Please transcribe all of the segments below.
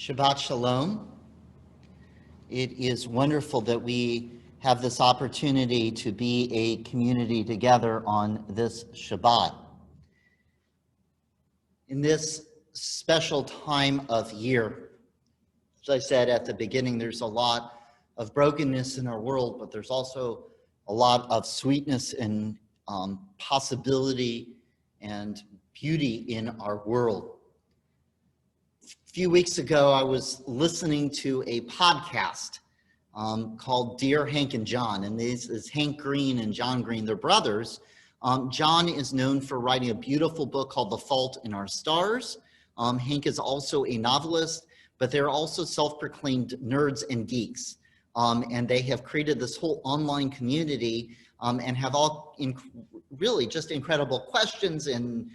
Shabbat Shalom. It is wonderful that we have this opportunity to be a community together on this Shabbat. In this special time of year, as I said at the beginning, there's a lot of brokenness in our world, but there's also a lot of sweetness and possibility and beauty in our world. A few weeks ago, I was listening to a podcast called Dear Hank and John, and this is Hank Green and John Green. They're brothers. John is known for writing a beautiful book called The Fault in Our Stars. Hank is also a novelist, but they're also self-proclaimed nerds and geeks. And they have created this whole online community and have all really just incredible questions. And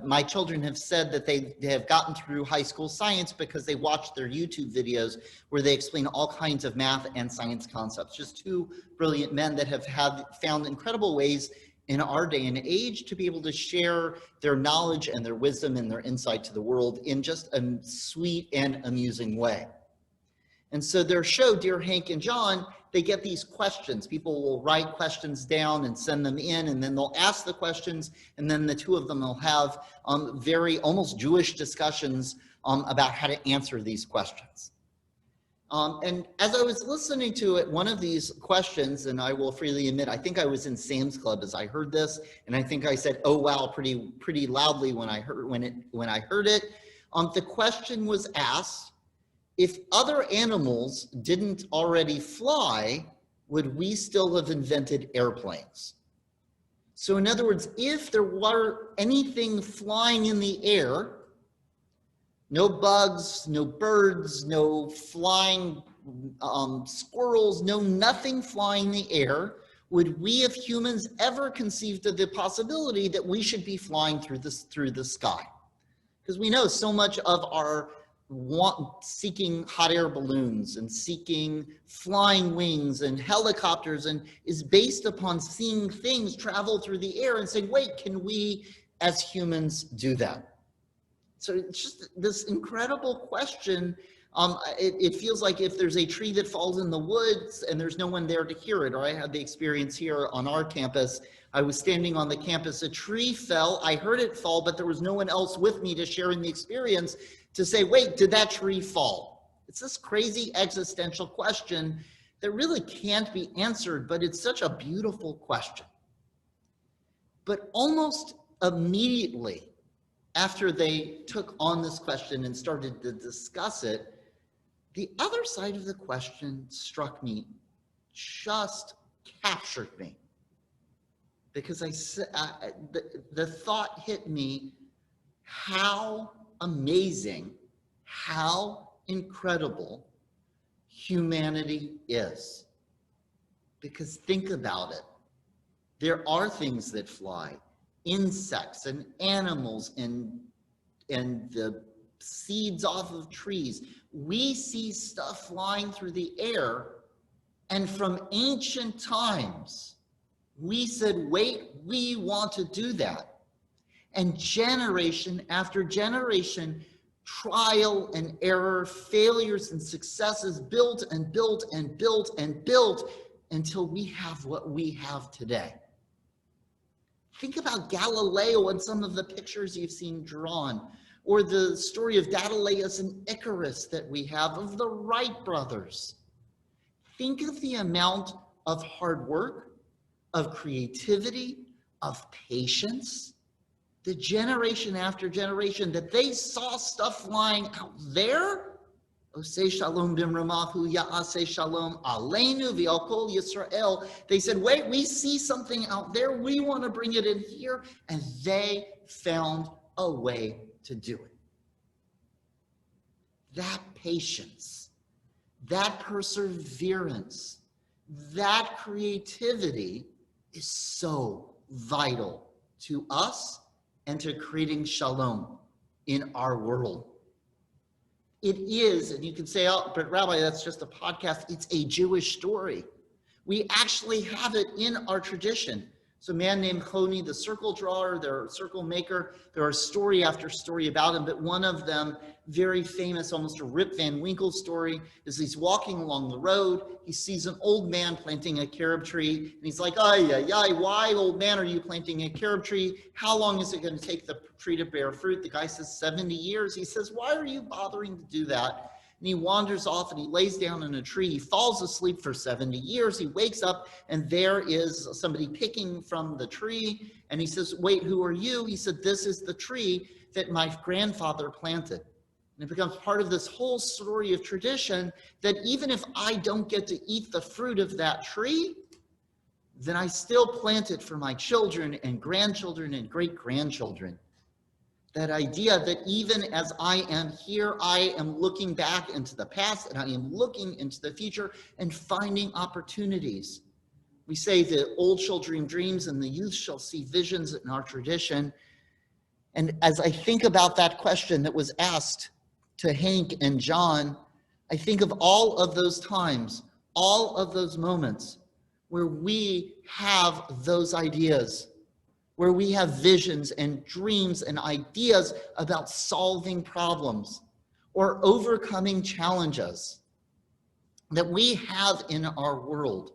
my children have said that they have gotten through high school science because they watched their YouTube videos where they explain all kinds of math and science concepts. Just two brilliant men that have found incredible ways in our day and age to be able to share their knowledge and their wisdom and their insight to the world in just a sweet and amusing way. And so their show, Dear Hank and John, they get these questions. People will write questions down and send them in, and then they'll ask the questions, and then the two of them will have very almost Jewish discussions about how to answer these questions. And as I was listening to it, one of these questions, and I will freely admit, I think I was in Sam's Club as I heard this, and I think I said, "Oh wow," pretty loudly when I heard it. The question was asked, if other animals didn't already fly, would we still have invented airplanes? So in other words, if there were anything flying in the air, no bugs, no birds, no flying squirrels, nothing flying in the air, would we as humans ever conceived of the possibility that we should be flying through the sky? Because we know so much of our seeking hot air balloons and seeking flying wings and helicopters and is based upon seeing things travel through the air and saying, wait, can we as humans do that? So it's just this incredible question. It feels like if there's a tree that falls in the woods and there's no one there to hear it, or I had the experience here on our campus. I was standing on the campus, a tree fell, I heard it fall, but there was no one else with me to share in the experience to say, wait, did that tree fall? It's this crazy existential question that really can't be answered, but it's such a beautiful question. But almost immediately after they took on this question and started to discuss it, the other side of the question struck me, just captured me. Because the thought hit me, how amazing, how incredible humanity is. Because think about it. There are things that fly, insects and animals and the seeds off of trees. We see stuff flying through the air, and from ancient times, we said, wait, we want to do that. And generation after generation, trial and error, failures and successes built and built and built and built until we have what we have today. Think about Galileo and some of the pictures you've seen drawn, or the story of Daedalus and Icarus that we have of the Wright brothers. Think of the amount of hard work, of creativity, of patience, the generation after generation that they saw stuff flying out there. Oseh Shalom Bimramahu Ya'aseh Shalom Aleinu V'al Kol Yisrael. They said, wait, we see something out there. We want to bring it in here. And they found a way to do it. That patience, that perseverance, that creativity is so vital to us and to creating shalom in our world. It is, and you can say, oh, but Rabbi, that's just a podcast. It's a Jewish story. We actually have it in our tradition. So a man named Honi, the circle drawer, the circle maker, there are story after story about him, but one of them, very famous, almost a Rip Van Winkle story, is he's walking along the road, he sees an old man planting a carob tree, and he's like, ay, why, old man, are you planting a carob tree? How long is it going to take the tree to bear fruit? The guy says, 70 years. He says, why are you bothering to do that? And he wanders off and he lays down in a tree. He falls asleep for 70 years. He wakes up and there is somebody picking from the tree. And he says, wait, who are you? He said, this is the tree that my grandfather planted. And it becomes part of this whole story of tradition that even if I don't get to eat the fruit of that tree, then I still plant it for my children and grandchildren and great-grandchildren. That idea that even as I am here, I am looking back into the past and I am looking into the future and finding opportunities. We say the old shall dream dreams and the youth shall see visions in our tradition. And as I think about that question that was asked to Hank and John, I think of all of those times, all of those moments where we have those ideas, where we have visions and dreams and ideas about solving problems or overcoming challenges that we have in our world.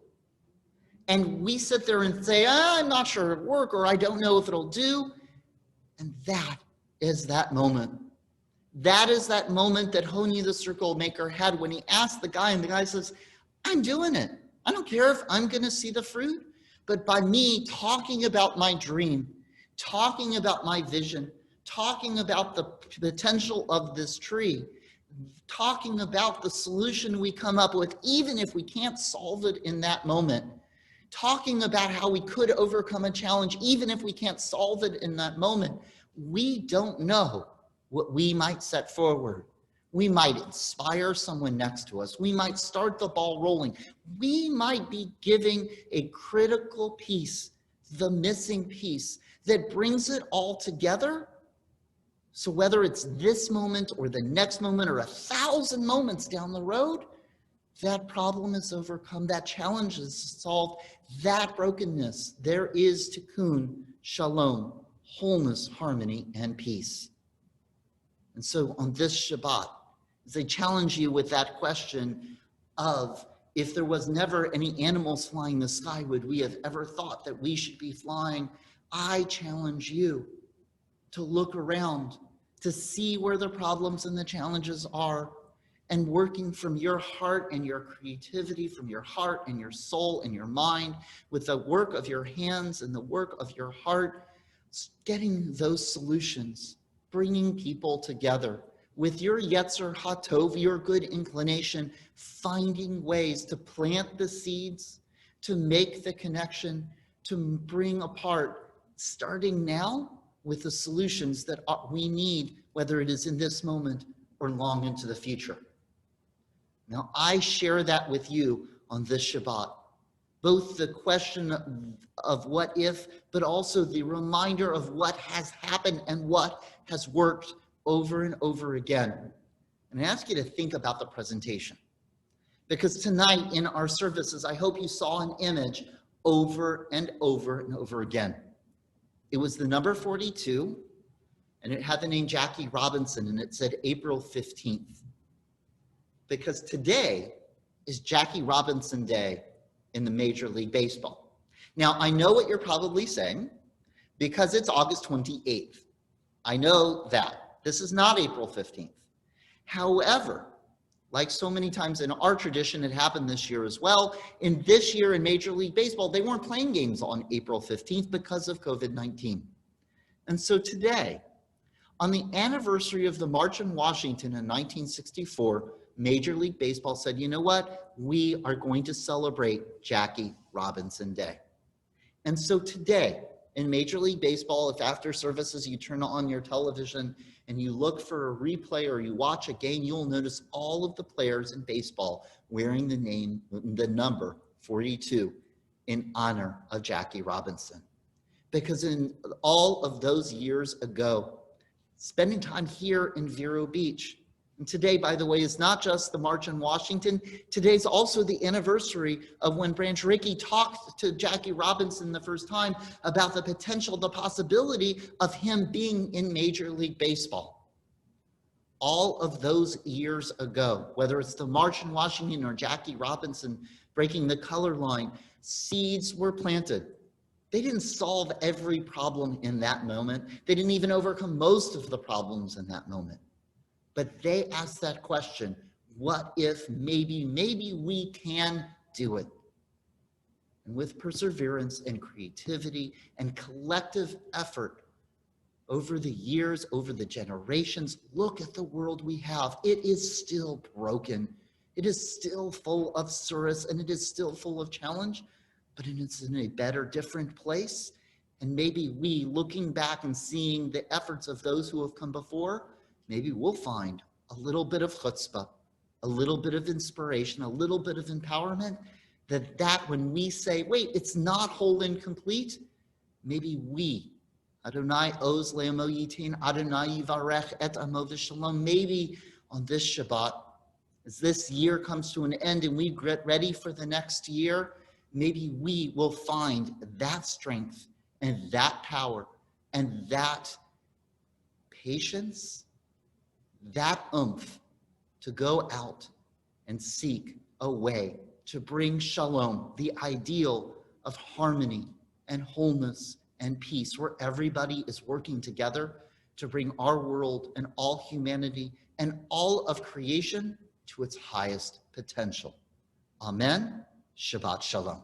And we sit there and say, I'm not sure it'll work, or I don't know if it'll do. And that is that moment. That is that moment that Honi the circle maker had when he asked the guy, and the guy says, I'm doing it. I don't care if I'm going to see the fruit. But by me talking about my dream, talking about my vision, talking about the potential of this tree, talking about the solution we come up with, even if we can't solve it in that moment, talking about how we could overcome a challenge, even if we can't solve it in that moment, we don't know what we might set forward. We might inspire someone next to us. We might start the ball rolling. We might be giving a critical piece, the missing piece that brings it all together. So whether it's this moment or the next moment or 1,000 moments down the road, that problem is overcome, that challenge is solved, that brokenness, there is tikkun, shalom, wholeness, harmony, and peace. And so on this Shabbat, as I challenge you with that question of, if there was never any animals flying the sky, would we have ever thought that we should be flying? I challenge you to look around, to see where the problems and the challenges are, and working from your heart and your creativity, from your heart and your soul and your mind, with the work of your hands and the work of your heart, getting those solutions, bringing people together with your Yetzer HaTov, your good inclination, finding ways to plant the seeds, to make the connection, to bring apart, starting now with the solutions that we need, whether it is in this moment or long into the future. Now, I share that with you on this Shabbat, both the question of what if, but also the reminder of what has happened and what has worked over and over again. And I ask you to think about the presentation, because tonight in our services, I hope you saw an image over and over and over again. It was the number 42, and it had the name Jackie Robinson, and it said April 15th. Because today is Jackie Robinson Day in the Major League Baseball. Now, I know what you're probably saying, because it's August 28th. I know that. This is not April 15th. However, like so many times in our tradition, it happened this year as well. In this year in Major League Baseball, they weren't playing games on April 15th because of COVID-19. And so today, on the anniversary of the March in Washington in 1964, Major League Baseball said, you know what? We are going to celebrate Jackie Robinson Day. And so today, in Major League Baseball, if after services you turn on your television and you look for a replay or you watch a game, you'll notice all of the players in baseball wearing the number 42 in honor of Jackie Robinson. Because in all of those years ago, spending time here in Vero Beach, And today, by the way, is not just the March in Washington. Today's also the anniversary of when Branch Rickey talked to Jackie Robinson the first time about the potential, the possibility of him being in Major League Baseball. All of those years ago, whether it's the March in Washington or Jackie Robinson breaking the color line, seeds were planted. They didn't solve every problem in that moment. They didn't even overcome most of the problems in that moment. But they asked that question, what if maybe we can do it? And with perseverance and creativity and collective effort over the years, over the generations, look at the world we have. It is still broken. It is still full of sorrows, and it is still full of challenge, but it is in a better, different place. And maybe we, looking back and seeing the efforts of those who have come before, maybe we'll find a little bit of chutzpah, a little bit of inspiration, a little bit of empowerment, that when we say, wait, it's not whole and complete, maybe we, Adonai oz le'amo yitin, Adonai yivarech et amo v'shalom, maybe on this Shabbat, as this year comes to an end and we get ready for the next year, maybe we will find that strength and that power and that patience, that oomph to go out and seek a way to bring shalom, the ideal of harmony and wholeness and peace, where everybody is working together to bring our world and all humanity and all of creation to its highest potential. Amen. Shabbat Shalom.